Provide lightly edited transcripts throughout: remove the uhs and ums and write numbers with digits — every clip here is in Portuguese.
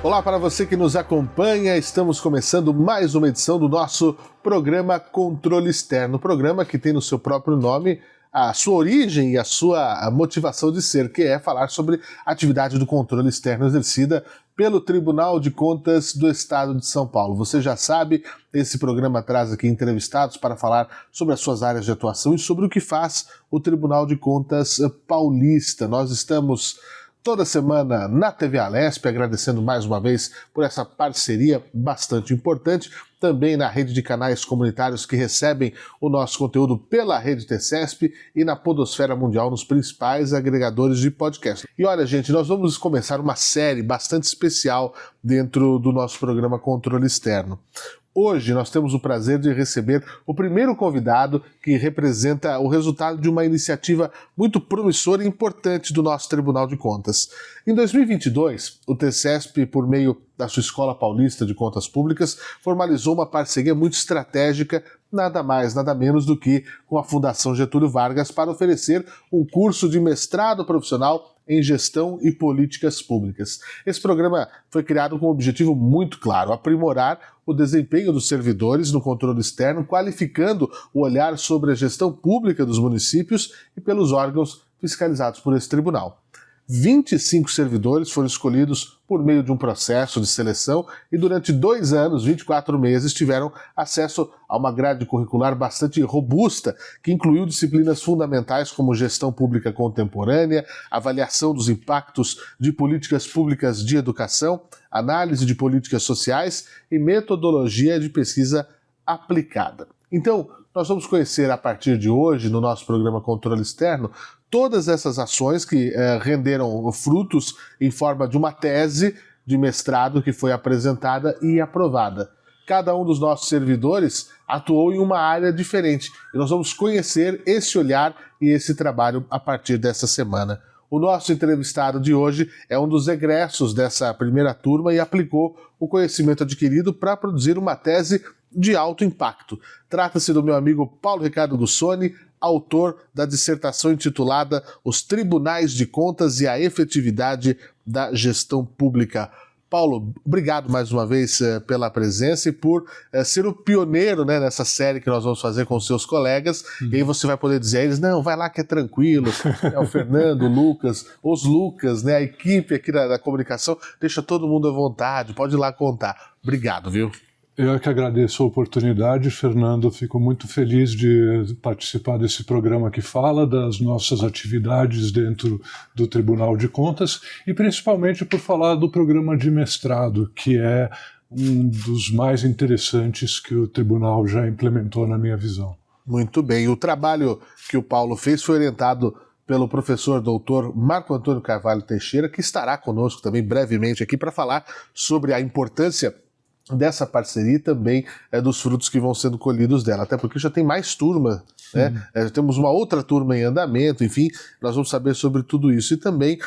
Olá para você que nos acompanha, estamos começando mais uma edição do nosso programa Controle Externo, programa que tem no seu próprio nome a sua origem e a sua motivação de ser, que é falar sobre a atividade do controle externo exercida pelo Tribunal de Contas do Estado de São Paulo. Você já sabe, esse programa traz aqui entrevistados para falar sobre as suas áreas de atuação e sobre o que faz o Tribunal de Contas paulista. Nós estamos toda semana na TV Alesp, agradecendo mais uma vez por essa parceria bastante importante, também na rede de canais comunitários que recebem o nosso conteúdo pela rede TCESP e na podosfera mundial nos principais agregadores de podcast. E olha, gente, nós vamos começar uma série bastante especial dentro do nosso programa Controle Externo. Hoje nós temos o prazer de receber o primeiro convidado que representa o resultado de uma iniciativa muito promissora e importante do nosso Tribunal de Contas. Em 2022, o TCESP, por meio da sua Escola Paulista de Contas Públicas, formalizou uma parceria muito estratégica, nada mais, nada menos do que com a Fundação Getúlio Vargas, para oferecer um curso de mestrado profissional em Gestão e Políticas Públicas. Esse programa foi criado com um objetivo muito claro: aprimorar o desempenho dos servidores no controle externo, qualificando o olhar sobre a gestão pública dos municípios e pelos órgãos fiscalizados por esse tribunal. 25 servidores foram escolhidos por meio de um processo de seleção e durante 2 anos, 24 meses, tiveram acesso a uma grade curricular bastante robusta, que incluiu disciplinas fundamentais como gestão pública contemporânea, avaliação dos impactos de políticas públicas de educação, análise de políticas sociais e metodologia de pesquisa aplicada. Então, nós vamos conhecer a partir de hoje, no nosso programa Controle Externo, todas essas ações que renderam frutos em forma de uma tese de mestrado que foi apresentada e aprovada. Cada um dos nossos servidores atuou em uma área diferente e nós vamos conhecer esse olhar e esse trabalho a partir dessa semana. O nosso entrevistado de hoje é um dos egressos dessa primeira turma e aplicou o conhecimento adquirido para produzir uma tese de alto impacto. Trata-se do meu amigo Paulo Ricardo Gussoni, autor da dissertação intitulada Os Tribunais de Contas e a Efetividade da Gestão Pública. Paulo, obrigado mais uma vez pela presença e por ser o pioneiro, né, nessa série que nós vamos fazer com os seus colegas. E aí você vai poder dizer a eles: não, vai lá que é tranquilo, é o Fernando, o Lucas, os Lucas, né, a equipe aqui da comunicação, deixa todo mundo à vontade, pode ir lá contar. Obrigado, viu? Eu que agradeço a oportunidade, Fernando. Fico muito feliz de participar desse programa que fala das nossas atividades dentro do Tribunal de Contas e principalmente por falar do programa de mestrado, que é um dos mais interessantes que o Tribunal já implementou na minha visão. Muito bem. O trabalho que o Paulo fez foi orientado pelo professor doutor Marco Antônio Carvalho Teixeira, que estará conosco também brevemente aqui para falar sobre a importância dessa parceria e também dos frutos que vão sendo colhidos dela, até porque já tem mais turma, né? Já temos uma outra turma em andamento, enfim, nós vamos saber sobre tudo isso. E também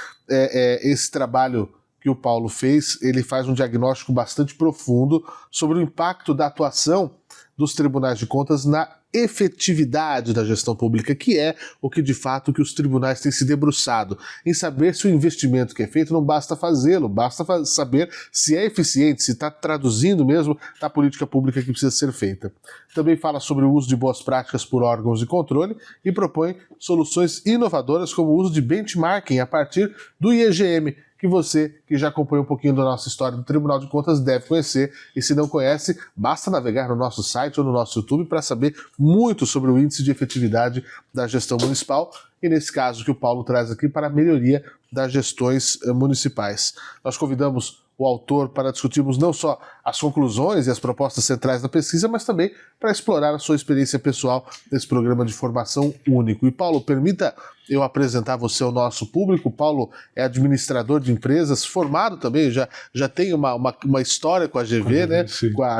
esse trabalho que o Paulo fez, ele faz um diagnóstico bastante profundo sobre o impacto da atuação dos tribunais de contas na efetividade da gestão pública, que é o que de fato que os tribunais têm se debruçado, em saber se o investimento que é feito não basta fazê-lo, basta saber se é eficiente, se está traduzindo mesmo a política pública que precisa ser feita. Também fala sobre o uso de boas práticas por órgãos de controle e propõe soluções inovadoras como o uso de benchmarking a partir do IEGM, que você, que já acompanha um pouquinho da nossa história do Tribunal de Contas, deve conhecer. E se não conhece, basta navegar no nosso site ou no nosso YouTube para saber muito sobre o índice de efetividade da gestão municipal e, nesse caso, que o Paulo traz aqui para a melhoria das gestões municipais. Nós convidamos o autor para discutirmos não só as conclusões e as propostas centrais da pesquisa, mas também para explorar a sua experiência pessoal nesse programa de formação único. E Paulo, permita eu apresentar você ao nosso público. O Paulo é administrador de empresas, formado também, já tem uma história com a GV, né,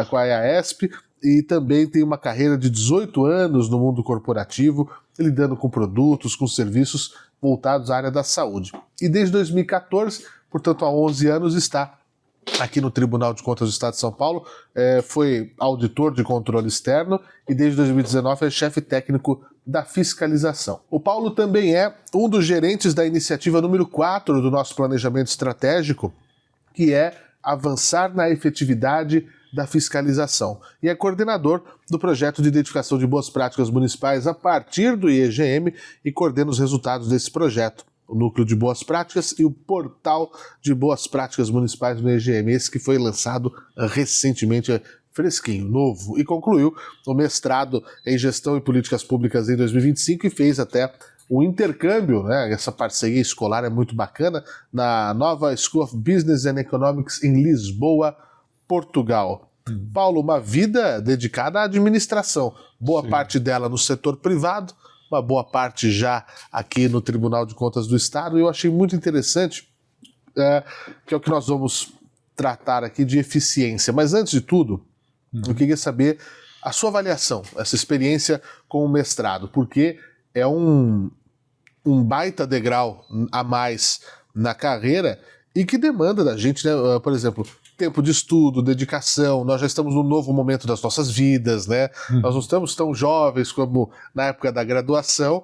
com a EASP, e também tem uma carreira de 18 anos no mundo corporativo, lidando com produtos, com serviços voltados à área da saúde. E desde 2014, portanto há 11 anos, está aqui no Tribunal de Contas do Estado de São Paulo, foi auditor de controle externo e desde 2019 é chefe técnico da fiscalização. O Paulo também é um dos gerentes da iniciativa número 4 do nosso planejamento estratégico, que é avançar na efetividade da fiscalização e é coordenador do projeto de identificação de boas práticas municipais a partir do IEGM e coordena os resultados desse projeto, o Núcleo de Boas Práticas e o Portal de Boas Práticas Municipais no IEGM, esse que foi lançado recentemente, fresquinho, novo, e concluiu o mestrado em Gestão e Políticas Públicas em 2025 e fez até o intercâmbio, né? Essa parceria escolar é muito bacana, na nova School of Business and Economics em Lisboa, Portugal. Paulo, uma vida dedicada à administração, boa Sim. parte dela no setor privado, uma boa parte já aqui no Tribunal de Contas do Estado, e eu achei muito interessante, que é o que nós vamos tratar aqui de eficiência. Mas antes de tudo, eu queria saber a sua avaliação, essa experiência com o mestrado, porque é um baita degrau a mais na carreira e que demanda da gente, né? Por exemplo, tempo de estudo, dedicação, nós já estamos num novo momento das nossas vidas, né? Nós não estamos tão jovens como na época da graduação,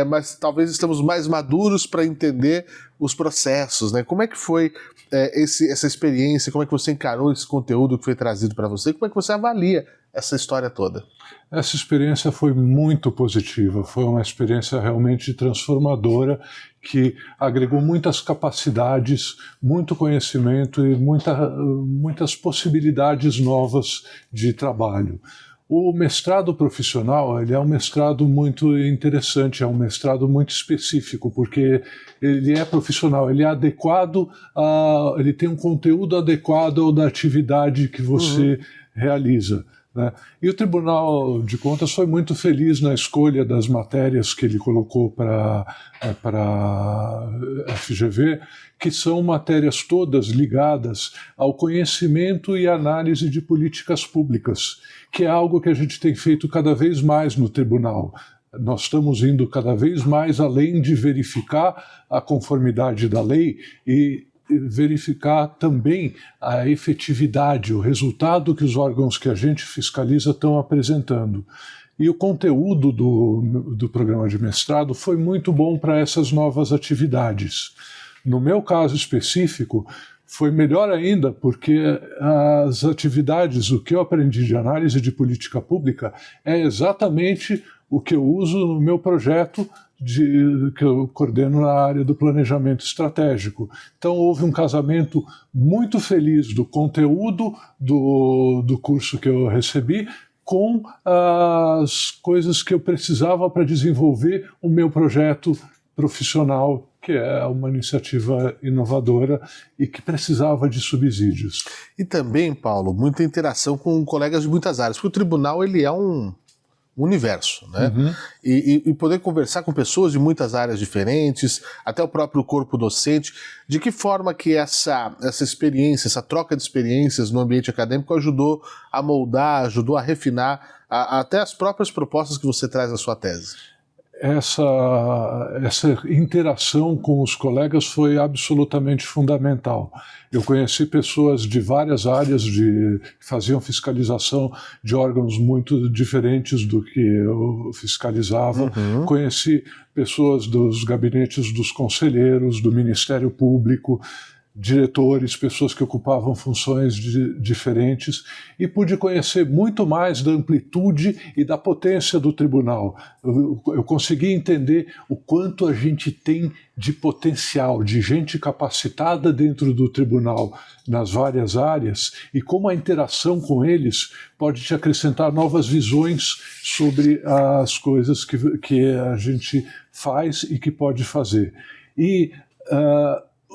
mas talvez estamos mais maduros para entender os processos, né? Como é que foi essa experiência, como é que você encarou esse conteúdo que foi trazido para você, como é que você avalia essa história toda? Essa experiência foi muito positiva, foi uma experiência realmente transformadora que agregou muitas capacidades, muito conhecimento e muitas possibilidades novas de trabalho. O mestrado profissional, ele é um mestrado muito interessante, é um mestrado muito específico, porque ele é profissional, ele é adequado, ele tem um conteúdo adequado ao da atividade que você realiza, né? E o Tribunal de Contas foi muito feliz na escolha das matérias que ele colocou para a FGV, que são matérias todas ligadas ao conhecimento e análise de políticas públicas, que é algo que a gente tem feito cada vez mais no Tribunal. Nós estamos indo cada vez mais além de verificar a conformidade da lei e verificar também a efetividade, o resultado que os órgãos que a gente fiscaliza estão apresentando. E o conteúdo do programa de mestrado foi muito bom para essas novas atividades. No meu caso específico, foi melhor ainda porque as atividades, o que eu aprendi de análise de política pública é exatamente o que eu uso no meu projeto que eu coordeno na área do planejamento estratégico. Então houve um casamento muito feliz do conteúdo do curso que eu recebi com as coisas que eu precisava para desenvolver o meu projeto profissional, que é uma iniciativa inovadora e que precisava de subsídios. E também, Paulo, muita interação com colegas de muitas áreas, porque o tribunal ele é um universo, né? E poder conversar com pessoas de muitas áreas diferentes, até o próprio corpo docente, de que forma que essa experiência, essa troca de experiências no ambiente acadêmico ajudou a moldar, ajudou a refinar até as próprias propostas que você traz na sua tese? Essa interação com os colegas foi absolutamente fundamental. Eu conheci pessoas de várias áreas que faziam fiscalização de órgãos muito diferentes do que eu fiscalizava. Conheci pessoas dos gabinetes dos conselheiros, do Ministério Público, diretores, pessoas que ocupavam funções diferentes, e pude conhecer muito mais da amplitude e da potência do tribunal. Eu consegui entender o quanto a gente tem de potencial, de gente capacitada dentro do tribunal nas várias áreas, e como a interação com eles pode te acrescentar novas visões sobre as coisas que a gente faz e que pode fazer. E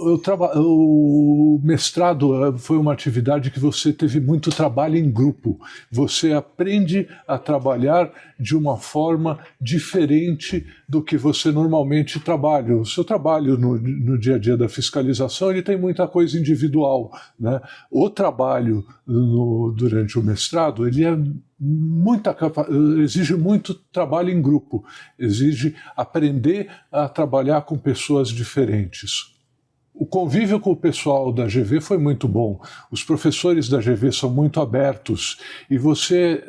o mestrado foi uma atividade que você teve muito trabalho em grupo. Você aprende a trabalhar de uma forma diferente do que você normalmente trabalha. O seu trabalho no dia a dia da fiscalização ele tem muita coisa individual, né? O trabalho durante o mestrado ele exige muito trabalho em grupo, exige aprender a trabalhar com pessoas diferentes. O convívio com o pessoal da GV foi muito bom. Os professores da GV são muito abertos e você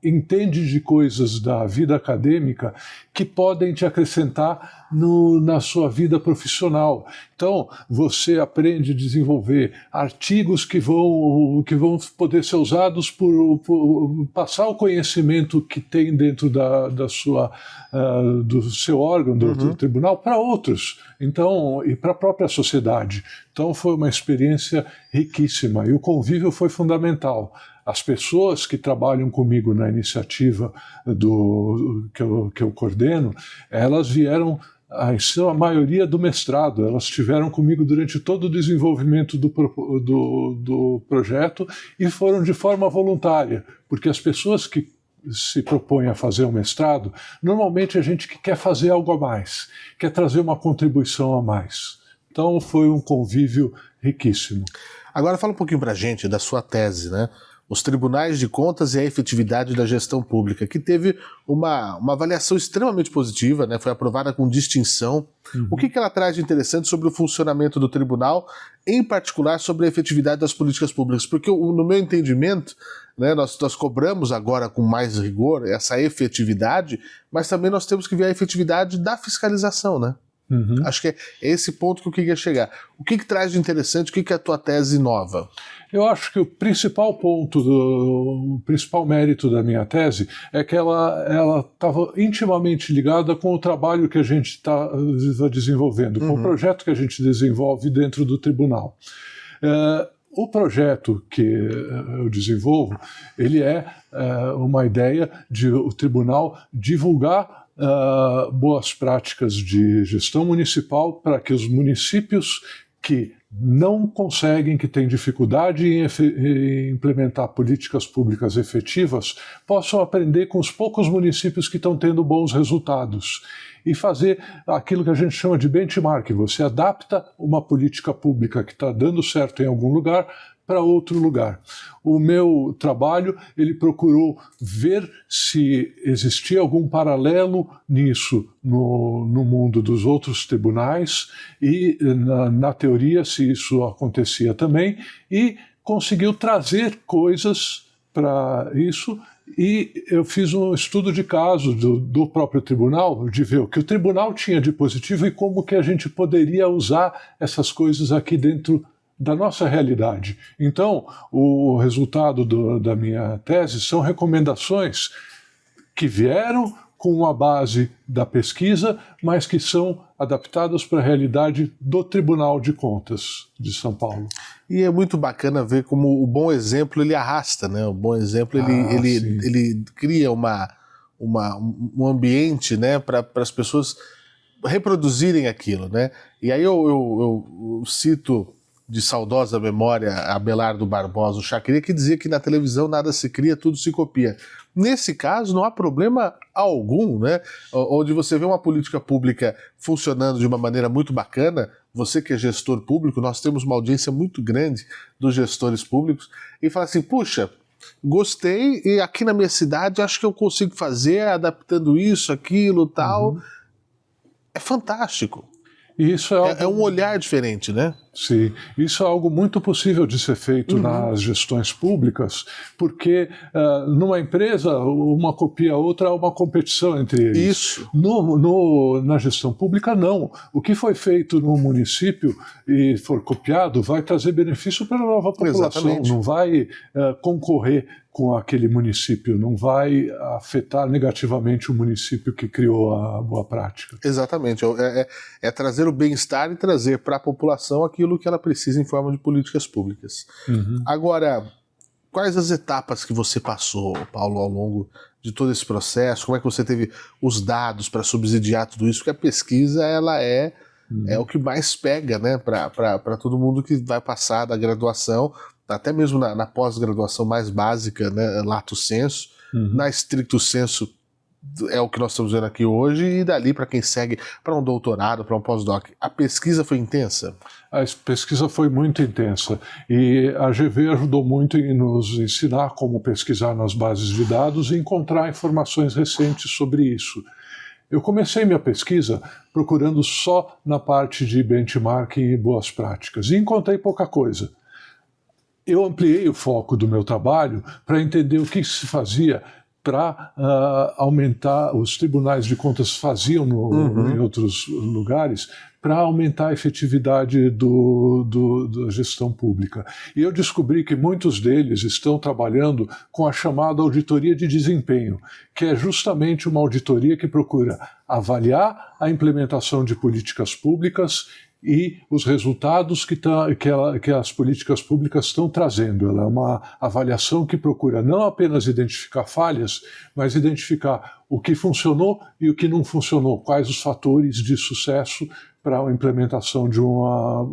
entende de coisas da vida acadêmica que podem te acrescentar na sua vida profissional. Então, você aprende a desenvolver artigos que vão poder ser usados por passar o conhecimento que tem dentro do seu órgão, do tribunal, para outros. Então, e para a própria sociedade. Então, foi uma experiência riquíssima e o convívio foi fundamental. As pessoas que trabalham comigo na iniciativa que eu coordeno, elas vieram, a maioria do mestrado, elas estiveram comigo durante todo o desenvolvimento do projeto e foram de forma voluntária, porque as pessoas que se propõem a fazer um mestrado, normalmente é gente que quer fazer algo a mais, quer trazer uma contribuição a mais. Então foi um convívio riquíssimo. Agora fala um pouquinho para a gente da sua tese, né? Os Tribunais de Contas e a Efetividade da Gestão Pública, que teve uma avaliação extremamente positiva, né? Foi aprovada com distinção. O que ela traz de interessante sobre o funcionamento do tribunal, em particular sobre a efetividade das políticas públicas? Porque, no meu entendimento, né, nós cobramos agora com mais rigor essa efetividade, mas também nós temos que ver a efetividade da fiscalização, né? Acho que é esse ponto que eu queria chegar. O que traz de interessante, o que é a tua tese nova? Eu acho que o principal ponto, o principal mérito da minha tese é que ela estava intimamente ligada com o trabalho que a gente está desenvolvendo, com o projeto que a gente desenvolve dentro do tribunal. O projeto que eu desenvolvo, ele é uma ideia de o tribunal divulgar boas práticas de gestão municipal para que os municípios que não conseguem, que têm dificuldade em implementar políticas públicas efetivas, possam aprender com os poucos municípios que estão tendo bons resultados e fazer aquilo que a gente chama de benchmark. Você adapta uma política pública que está dando certo em algum lugar para outro lugar. O meu trabalho, ele procurou ver se existia algum paralelo nisso no mundo dos outros tribunais e, na teoria, se isso acontecia também, e conseguiu trazer coisas para isso. E eu fiz um estudo de caso do próprio tribunal, de ver o que o tribunal tinha de positivo e como que a gente poderia usar essas coisas aqui dentro da nossa realidade. Então, o resultado da minha tese são recomendações que vieram com uma base da pesquisa, mas que são adaptadas para a realidade do Tribunal de Contas de São Paulo. E é muito bacana ver como o bom exemplo ele arrasta, né? O bom exemplo ele cria um ambiente, né, para as pessoas reproduzirem aquilo, né? E aí eu cito de saudosa memória Abelardo Barbosa, o Chacria, que dizia que na televisão nada se cria, tudo se copia. Nesse caso, não há problema algum, né? Onde você vê uma política pública funcionando de uma maneira muito bacana, você que é gestor público, nós temos uma audiência muito grande dos gestores públicos, e fala assim, puxa, gostei, e aqui na minha cidade acho que eu consigo fazer, adaptando isso, aquilo, tal. É fantástico. Isso é um olhar diferente, né? Sim, isso é algo muito possível de ser feito nas gestões públicas, porque numa empresa, uma copia a outra, há uma competição entre eles. Isso. Na gestão pública, não. O que foi feito no município e for copiado vai trazer benefício para a nova população. Exatamente. Não vai concorrer com aquele município, não vai afetar negativamente o município que criou a boa prática. Exatamente, é trazer o bem-estar e trazer para a população aquilo que ela precisa em forma de políticas públicas. Agora, quais as etapas que você passou, Paulo, ao longo de todo esse processo? Como é que você teve os dados para subsidiar tudo isso? Porque a pesquisa ela é o que mais pega, né, para todo mundo que vai passar da graduação, até mesmo na pós-graduação mais básica, né, lato sensu, na stricto sensu é o que nós estamos vendo aqui hoje, e dali para quem segue para um doutorado, para um pós-doc. A pesquisa foi intensa? A pesquisa foi muito intensa e a GV ajudou muito em nos ensinar como pesquisar nas bases de dados e encontrar informações recentes sobre isso. Eu comecei minha pesquisa procurando só na parte de benchmarking e boas práticas e encontrei pouca coisa. Eu ampliei o foco do meu trabalho para entender o que se fazia para aumentar, os tribunais de contas faziam em outros lugares, para aumentar a efetividade da gestão pública. E eu descobri que muitos deles estão trabalhando com a chamada auditoria de desempenho, que é justamente uma auditoria que procura avaliar a implementação de políticas públicas e os resultados que as políticas públicas estão trazendo. Ela é uma avaliação que procura não apenas identificar falhas, mas identificar o que funcionou e o que não funcionou, quais os fatores de sucesso para a implementação de uma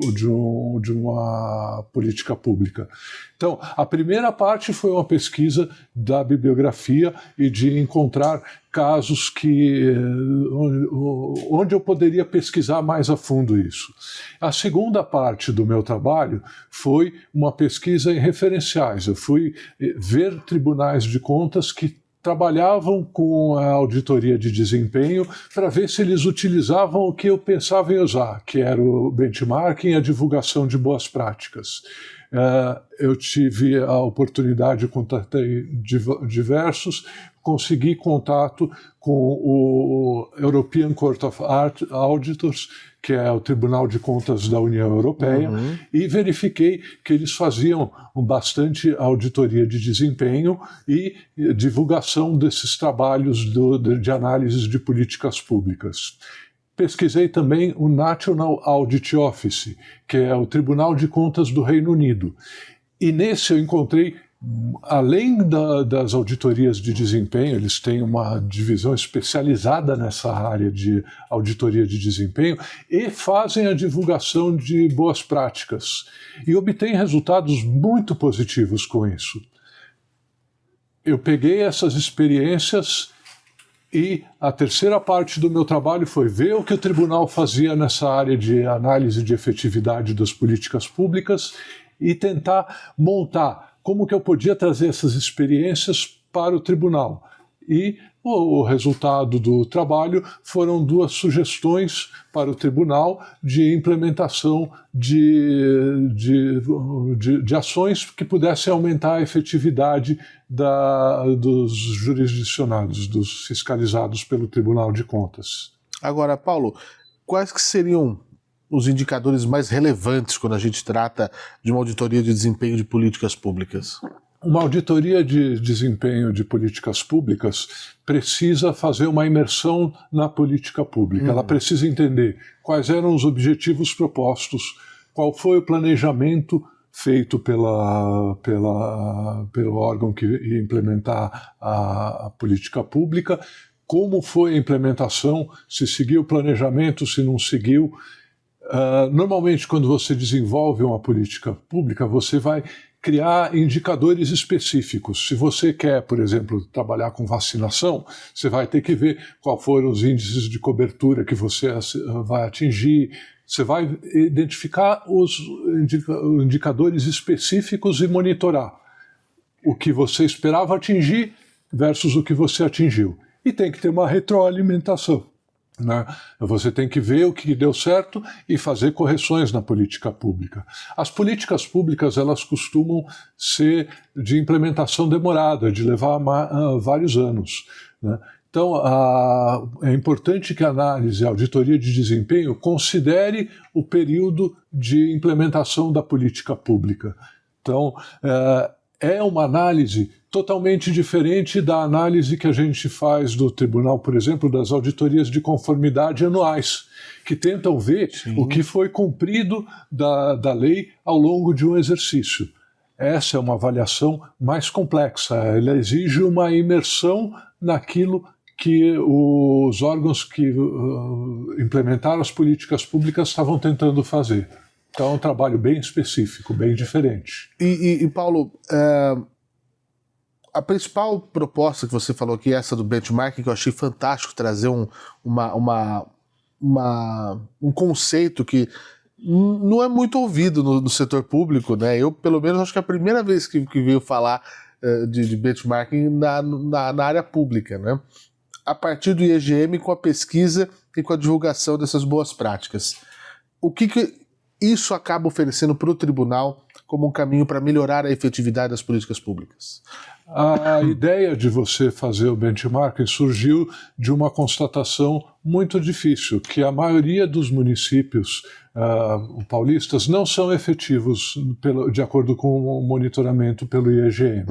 política pública. Então, a primeira parte foi uma pesquisa da bibliografia e de encontrar casos onde eu poderia pesquisar mais a fundo isso. A segunda parte do meu trabalho foi uma pesquisa em referenciais. Eu fui ver tribunais de contas que trabalhavam com a auditoria de desempenho para ver se eles utilizavam o que eu pensava em usar, que era o benchmarking e a divulgação de boas práticas. Eu tive a oportunidade, contatei diversos, consegui contato com o European Court of Auditors, que é o Tribunal de Contas da União Europeia, e verifiquei que eles faziam bastante auditoria de desempenho e divulgação desses trabalhos de análise de políticas públicas. Pesquisei também o National Audit Office, que é o Tribunal de Contas do Reino Unido. E nesse eu encontrei, além das auditorias de desempenho, eles têm uma divisão especializada nessa área de auditoria de desempenho e fazem a divulgação de boas práticas. E obtêm resultados muito positivos com isso. Eu peguei essas experiências e a terceira parte do meu trabalho foi ver o que o tribunal fazia nessa área de análise de efetividade das políticas públicas e tentar montar como que eu podia trazer essas experiências para o tribunal. E o resultado do trabalho foram 2 sugestões para o tribunal de implementação de ações que pudessem aumentar a efetividade dos jurisdicionados, dos fiscalizados pelo Tribunal de Contas. Agora, Paulo, quais que seriam os indicadores mais relevantes quando a gente trata de uma auditoria de desempenho de políticas públicas? Uma auditoria de desempenho de políticas públicas precisa fazer uma imersão na política pública. Ela precisa entender quais eram os objetivos propostos, qual foi o planejamento feito pelo órgão que ia implementar a política pública, como foi a implementação, se seguiu o planejamento, se não seguiu. Normalmente, quando você desenvolve uma política pública, você vai criar indicadores específicos. Se você quer, por exemplo, trabalhar com vacinação, você vai ter que ver quais foram os índices de cobertura que você vai atingir. Você vai identificar os indicadores específicos e monitorar o que você esperava atingir versus o que você atingiu. E tem que ter uma retroalimentação. Né? Você tem que ver o que deu certo e fazer correções na política pública. As políticas públicas, elas costumam ser de implementação demorada, de levar vários anos. Né? Então, é importante que a análise, a auditoria de desempenho, considere o período de implementação da política pública. Então, é uma análise totalmente diferente da análise que a gente faz do tribunal, por exemplo, das auditorias de conformidade anuais, que tentam ver o que foi cumprido da lei ao longo de um exercício. Essa é uma avaliação mais complexa, ela exige uma imersão naquilo que os órgãos que implementaram as políticas públicas estavam tentando fazer. Então é um trabalho bem específico, bem diferente. E Paulo, a principal proposta que você falou aqui, essa do benchmarking, que eu achei fantástico, trazer um conceito que não é muito ouvido no setor público, né? Eu, pelo menos, acho que é a primeira vez que veio falar de benchmarking na área pública, né? A partir do IEGM, com a pesquisa e com a divulgação dessas boas práticas. O que isso acaba oferecendo para o tribunal como um caminho para melhorar a efetividade das políticas públicas? A ideia de você fazer o benchmarking surgiu de uma constatação muito difícil, que a maioria dos municípios paulistas não são efetivos de acordo com o monitoramento pelo IEGM.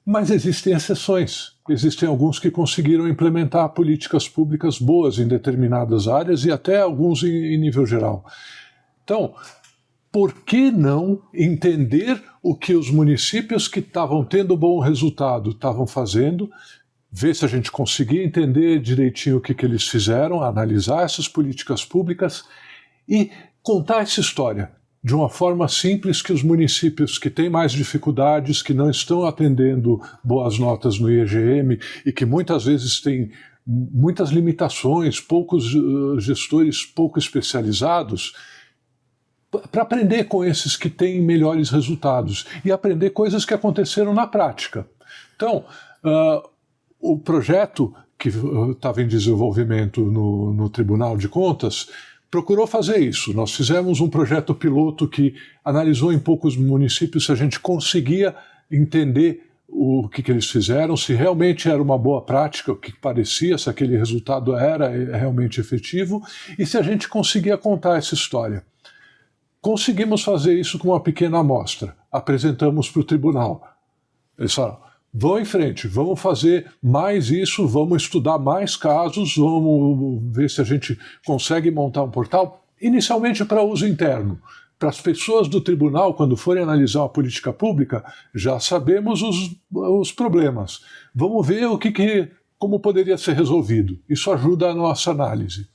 Mas existem exceções. Existem alguns que conseguiram implementar políticas públicas boas em determinadas áreas e até alguns em nível geral. Então, por que não entender o que os municípios que estavam tendo bom resultado estavam fazendo, ver se a gente conseguia entender direitinho o que eles fizeram, analisar essas políticas públicas e contar essa história de uma forma simples que os municípios que têm mais dificuldades, que não estão atendendo boas notas no IEGM e que muitas vezes têm muitas limitações, poucos gestores pouco especializados, para aprender com esses que têm melhores resultados e aprender coisas que aconteceram na prática. Então, o projeto que estava em desenvolvimento no Tribunal de Contas procurou fazer isso. Nós fizemos um projeto piloto que analisou em poucos municípios se a gente conseguia entender o que eles fizeram, se realmente era uma boa prática, o que parecia, se aquele resultado era realmente efetivo e se a gente conseguia contar essa história. Conseguimos fazer isso com uma pequena amostra. Apresentamos para o tribunal. Eles falaram, vão em frente, vamos fazer mais isso, vamos estudar mais casos, vamos ver se a gente consegue montar um portal, inicialmente para uso interno. Para as pessoas do tribunal, quando forem analisar uma política pública, já sabemos os problemas. Vamos ver como poderia ser resolvido. Isso ajuda a nossa análise.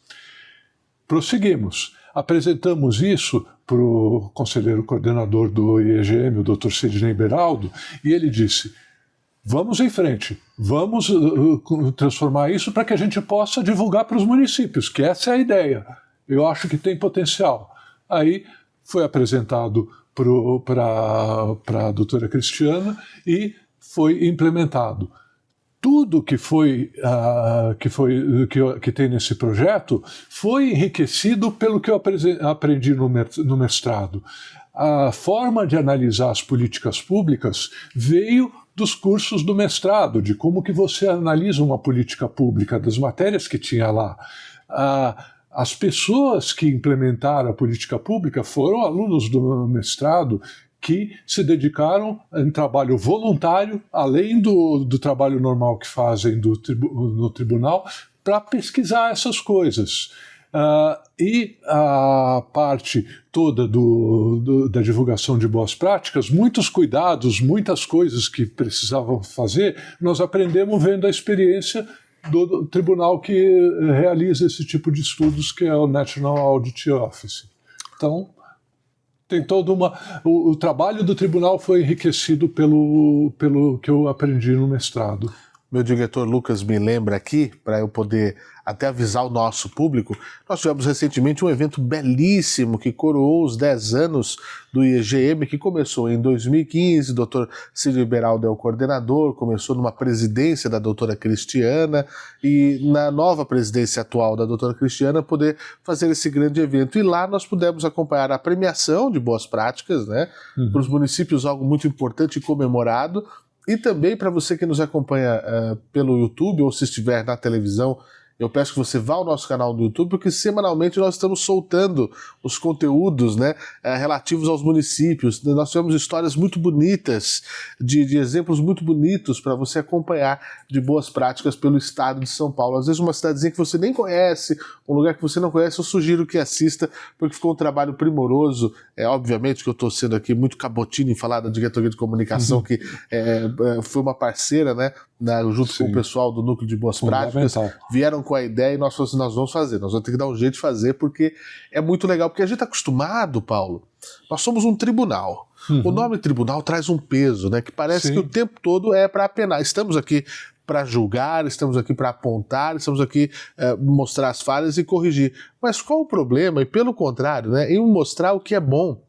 Prosseguimos. Apresentamos isso para o conselheiro coordenador do IEGM, o Dr. Sidney Beraldo, e ele disse, vamos em frente, vamos transformar isso para que a gente possa divulgar para os municípios, que essa é a ideia. Eu acho que tem potencial. Aí foi apresentado para a doutora Cristiana e foi implementado. Tudo que tem nesse projeto foi enriquecido pelo que eu aprendi no mestrado. A forma de analisar as políticas públicas veio dos cursos do mestrado, de como que você analisa uma política pública, das matérias que tinha lá. As pessoas que implementaram a política pública foram alunos do mestrado que se dedicaram em trabalho voluntário, além do trabalho normal que fazem no tribunal, para pesquisar essas coisas. E a parte toda da divulgação de boas práticas, muitos cuidados, muitas coisas que precisavam fazer, nós aprendemos vendo a experiência do tribunal que realiza esse tipo de estudos, que é o National Audit Office. Então, tem toda o trabalho do tribunal foi enriquecido pelo que eu aprendi no mestrado. Meu diretor Lucas me lembra aqui, para eu poder até avisar o nosso público, nós tivemos recentemente um evento belíssimo que coroou os 10 anos do IEGM, que começou em 2015, o doutor Sidney Beraldo é o coordenador, começou numa presidência da doutora Cristiana, e na nova presidência atual da doutora Cristiana poder fazer esse grande evento. E lá nós pudemos acompanhar a premiação de boas práticas, né? Para os municípios, algo muito importante e comemorado. E também para você que nos acompanha pelo YouTube ou se estiver na televisão, eu peço que você vá ao nosso canal do YouTube, porque semanalmente nós estamos soltando os conteúdos, né, relativos aos municípios. Nós tivemos histórias muito bonitas, de exemplos muito bonitos para você acompanhar de boas práticas pelo estado de São Paulo. Às vezes uma cidadezinha que você nem conhece, um lugar que você não conhece, eu sugiro que assista, porque ficou um trabalho primoroso. Obviamente que eu estou sendo aqui muito cabotino em falar da diretoria de comunicação, que foi uma parceira, né, junto com o pessoal do Núcleo de Boas Práticas, vieram com a ideia e nós falamos assim, nós vamos fazer, nós vamos ter que dar um jeito de fazer, porque é muito legal, porque a gente está acostumado, Paulo, nós somos um tribunal. O nome tribunal traz um peso, né, que parece que o tempo todo é para apenar. Estamos aqui para julgar, estamos aqui para apontar, estamos aqui mostrar as falhas e corrigir. Mas qual o problema? E pelo contrário, né, em mostrar o que é bom.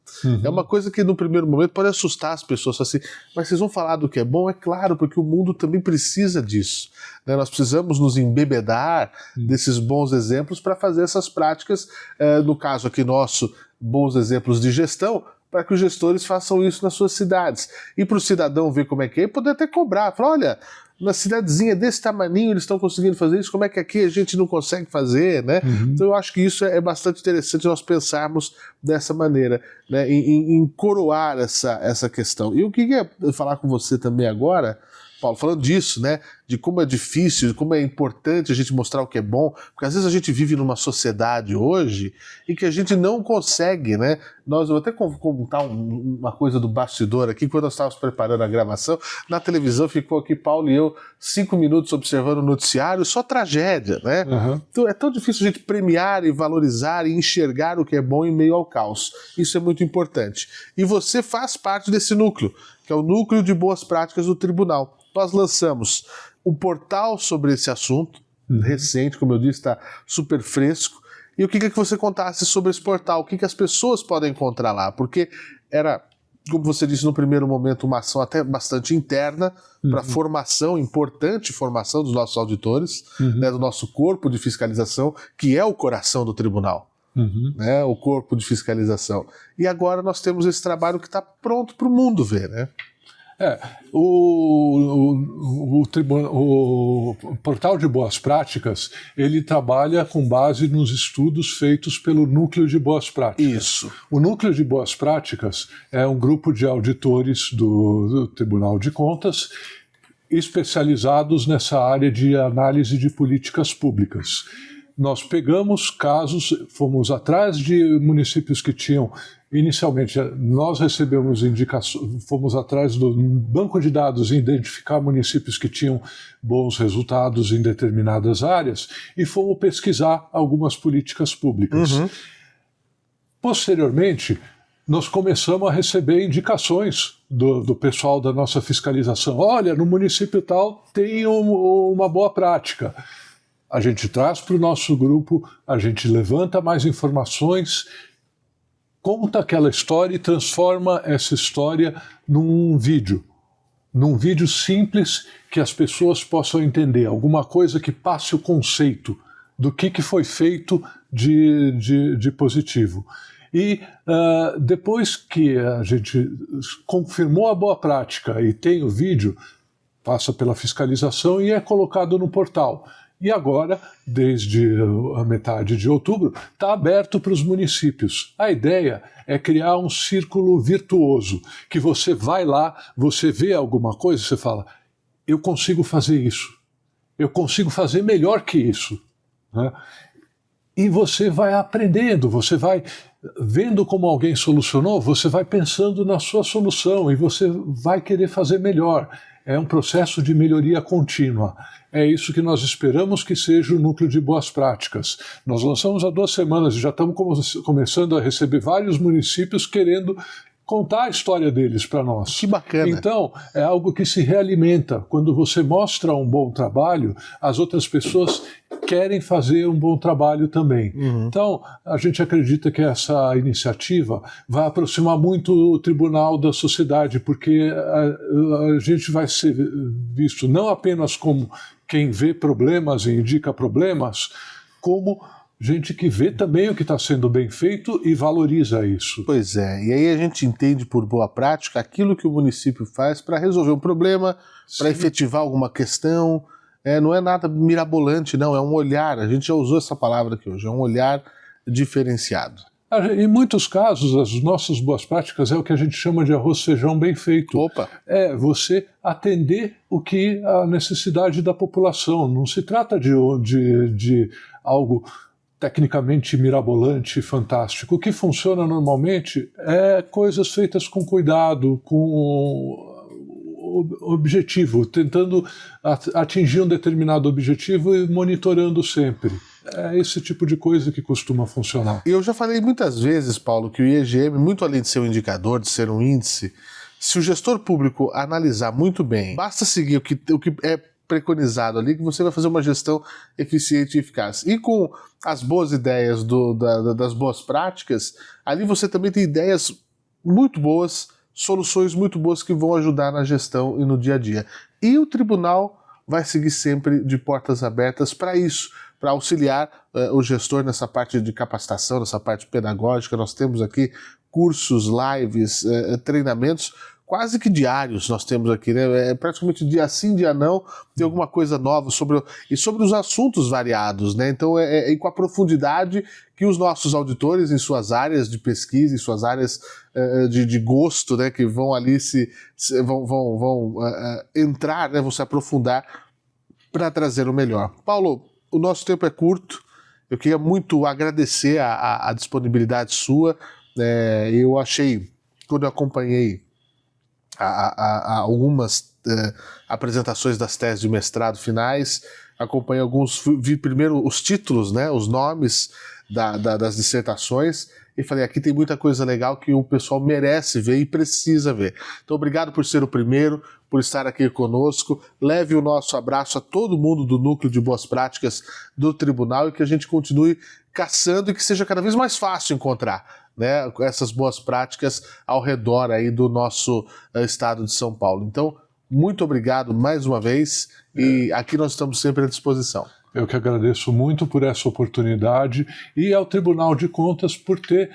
É uma coisa que no primeiro momento pode assustar as pessoas, assim, mas vocês vão falar do que é bom? É claro, porque o mundo também precisa disso, né? Nós precisamos nos embebedar desses bons exemplos para fazer essas práticas, no caso aqui nosso, bons exemplos de gestão, para que os gestores façam isso nas suas cidades. E para o cidadão ver como é que é, e poder até cobrar. Falar, olha, na cidadezinha desse tamaninho eles estão conseguindo fazer isso, como é que aqui a gente não consegue fazer, né? Então eu acho que isso é bastante interessante nós pensarmos dessa maneira, né? Em coroar essa questão. E eu queria falar com você também agora, Paulo, falando disso, né, de como é difícil, de como é importante a gente mostrar o que é bom, porque às vezes a gente vive numa sociedade hoje em que a gente não consegue, né, eu vou até contar uma coisa do bastidor aqui, quando nós estávamos preparando a gravação, na televisão ficou aqui Paulo e eu 5 minutos observando o noticiário, só tragédia, né? Então é tão difícil a gente premiar e valorizar e enxergar o que é bom em meio ao caos. Isso é muito importante. E você faz parte desse núcleo, que é o Núcleo de Boas Práticas do Tribunal. Nós lançamos um portal sobre esse assunto, recente, como eu disse, está super fresco. E eu queria que você contasse sobre esse portal, o que as pessoas podem encontrar lá, porque era, como você disse no primeiro momento, uma ação até bastante interna para formação, importante formação dos nossos auditores, né, do nosso corpo de fiscalização, que é o coração do tribunal. Né, o corpo de fiscalização. E agora nós temos esse trabalho que está pronto para o mundo ver, né? O Portal de Boas Práticas, ele trabalha com base nos estudos feitos pelo Núcleo de Boas Práticas. Isso. O Núcleo de Boas Práticas é um grupo de auditores do Tribunal de Contas especializados nessa área de análise de políticas públicas. Nós pegamos casos, fomos atrás de municípios que tinham, inicialmente nós recebemos indicações, fomos atrás do banco de dados e identificar municípios que tinham bons resultados em determinadas áreas e fomos pesquisar algumas políticas públicas. Posteriormente, nós começamos a receber indicações do pessoal da nossa fiscalização. Olha, no município tal tem uma boa prática. A gente traz para o nosso grupo, a gente levanta mais informações, conta aquela história e transforma essa história num vídeo simples que as pessoas possam entender, alguma coisa que passe o conceito do que foi feito de positivo. E depois que a gente confirmou a boa prática e tem o vídeo, passa pela fiscalização e é colocado no portal. E agora, desde a metade de outubro, está aberto para os municípios. A ideia é criar um círculo virtuoso, que você vai lá, você vê alguma coisa, você fala, eu consigo fazer isso, eu consigo fazer melhor que isso. Né? E você vai aprendendo, você vai vendo como alguém solucionou, você vai pensando na sua solução e você vai querer fazer melhor. É um processo de melhoria contínua. É isso que nós esperamos que seja o Núcleo de Boas Práticas. Nós lançamos há 2 semanas e já estamos começando a receber vários municípios querendo contar a história deles para nós. Que bacana. Então, é algo que se realimenta. Quando você mostra um bom trabalho, as outras pessoas querem fazer um bom trabalho também. Então, a gente acredita que essa iniciativa vai aproximar muito o tribunal da sociedade, porque a gente vai ser visto não apenas como quem vê problemas e indica problemas, como gente que vê também o que está sendo bem feito e valoriza isso. Pois é, e aí a gente entende por boa prática aquilo que o município faz para resolver um problema, para efetivar alguma questão. Não é nada mirabolante, não, é um olhar, a gente já usou essa palavra aqui hoje, é um olhar diferenciado. Em muitos casos, as nossas boas práticas é o que a gente chama de arroz feijão bem feito. Opa. É você atender o que a necessidade da população. Não se trata de algo tecnicamente mirabolante e fantástico. O que funciona normalmente é coisas feitas com cuidado, com objetivo, tentando atingir um determinado objetivo e monitorando sempre. É esse tipo de coisa que costuma funcionar. Eu já falei muitas vezes, Paulo, que o IEGM, muito além de ser um indicador, de ser um índice, se o gestor público analisar muito bem, basta seguir o que é preconizado ali, que você vai fazer uma gestão eficiente e eficaz. E com as boas ideias das boas práticas, ali você também tem ideias muito boas, soluções muito boas que vão ajudar na gestão e no dia a dia. E o tribunal vai seguir sempre de portas abertas para isso, para auxiliar o gestor nessa parte de capacitação, nessa parte pedagógica. Nós temos aqui cursos, lives, treinamentos quase que diários nós temos aqui, né? Praticamente dia sim, dia não, tem alguma coisa nova sobre os assuntos variados, né? Então e com a profundidade que os nossos auditores em suas áreas de pesquisa, em suas áreas de gosto, né? Que vão ali vão entrar, né? Vão se aprofundar para trazer o melhor. Paulo, o nosso tempo é curto, eu queria muito agradecer a disponibilidade sua, eu achei, quando eu acompanhei algumas apresentações das teses de mestrado finais, acompanhei vi primeiro os títulos, né, os nomes das dissertações, e falei, aqui tem muita coisa legal que o pessoal merece ver e precisa ver. Então, obrigado por ser o primeiro, por estar aqui conosco. Leve o nosso abraço a todo mundo do Núcleo de Boas Práticas do Tribunal e que a gente continue caçando e que seja cada vez mais fácil encontrar, né, essas boas práticas ao redor aí do nosso estado de São Paulo. Então, muito obrigado mais uma vez e aqui nós estamos sempre à disposição. Eu que agradeço muito por essa oportunidade e ao Tribunal de Contas por ter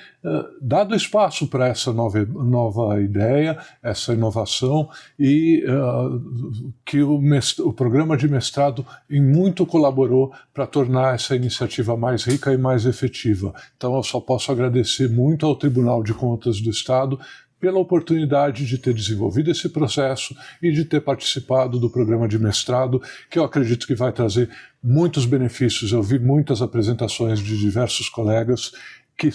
dado espaço para essa nova ideia, essa inovação e que o programa de mestrado em muito colaborou para tornar essa iniciativa mais rica e mais efetiva. Então eu só posso agradecer muito ao Tribunal de Contas do Estado pela oportunidade de ter desenvolvido esse processo e de ter participado do programa de mestrado, que eu acredito que vai trazer muitos benefícios. Eu vi muitas apresentações de diversos colegas que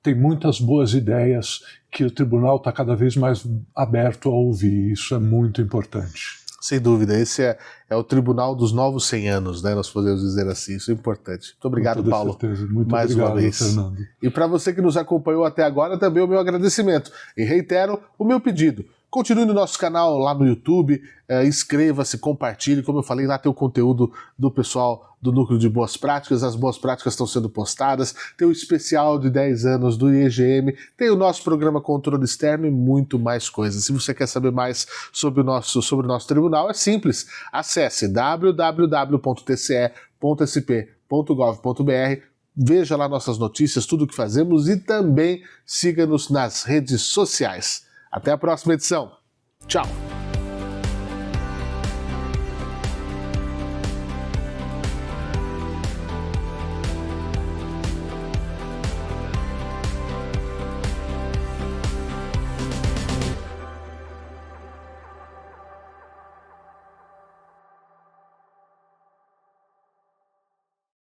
têm muitas boas ideias que o tribunal está cada vez mais aberto a ouvir. Isso é muito importante. Sem dúvida, esse é o Tribunal dos Novos 100 anos, né? Nós podemos dizer assim, isso é importante. Muito obrigado, Paulo, muito mais obrigado, uma vez. Fernando. E para você que nos acompanhou até agora, também o meu agradecimento. E reitero o meu pedido. Continue no nosso canal lá no YouTube, inscreva-se, compartilhe. Como eu falei, lá tem o conteúdo do pessoal do Núcleo de Boas Práticas, as boas práticas estão sendo postadas, tem o especial de 10 anos do IEGM, tem o nosso programa Controle Externo e muito mais coisas. Se você quer saber mais sobre o nosso tribunal, é simples. Acesse www.tce.sp.gov.br, veja lá nossas notícias, tudo o que fazemos e também siga-nos nas redes sociais. Até a próxima edição. Tchau!